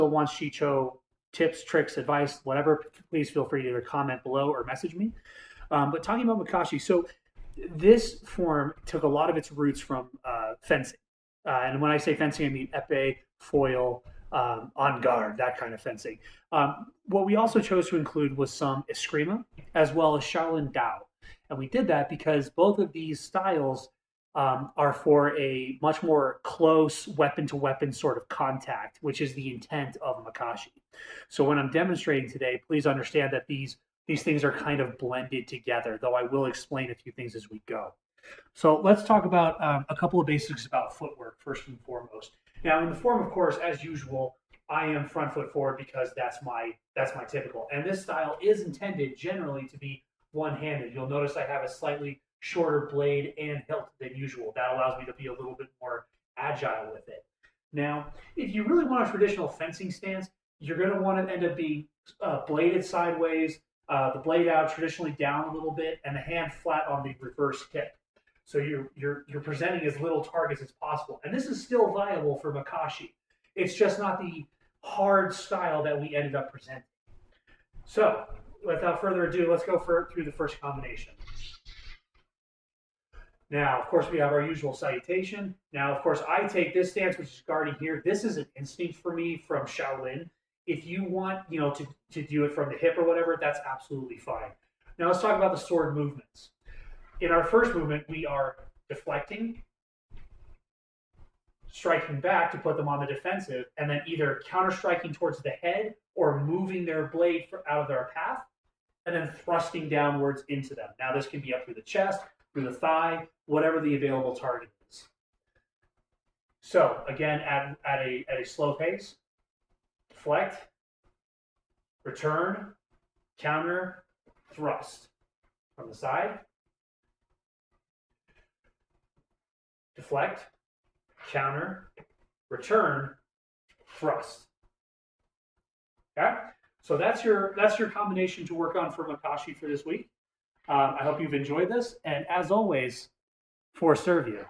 wants Shicho tips, tricks, advice, whatever, please feel free to either comment below or message me. But talking about Makashi, so this form took a lot of its roots from fencing. And when I say fencing, I mean epee, foil, on guard, that kind of fencing. What we also chose to include was some Eskrima as well as Shaolin Dao. And we did that because both of these styles are for a much more close weapon-to-weapon sort of contact, which is the intent of Makashi. So when I'm demonstrating today, please understand that these things are kind of blended together, though I will explain a few things as we go. So let's talk about a couple of basics about footwork, first and foremost. Now, in the form, of course, as usual, I am front foot forward because that's my typical. And this style is intended generally to be one-handed. You'll notice I have a slightly shorter blade and hilt than usual. That allows me to be a little bit more agile with it. Now, if you really want a traditional fencing stance, you're going to want to end up being bladed sideways, the blade out traditionally down a little bit, and the hand flat on the reverse hip. So you're presenting as little targets as possible. And this is still viable for Makashi. It's just not the hard style that we ended up presenting. So without further ado, let's go through the first combination. Now, of course, we have our usual salutation. Now, of course, I take this stance, which is guarding here. This is an instinct for me from Shaolin. If you want, to do it from the hip or whatever, that's absolutely fine. Now, let's talk about the sword movements. In our first movement, we are deflecting, striking back to put them on the defensive, and then either counter-striking towards the head or moving their blade out of their path, and then thrusting downwards into them. Now, this can be up through the chest, through the thigh, whatever the available target is. So, again, at a slow pace, deflect, return, counter, thrust. From the side, deflect, counter, return, thrust. Okay, so that's your combination to work on for Makashi for this week. I hope you've enjoyed this, and as always, force serve you.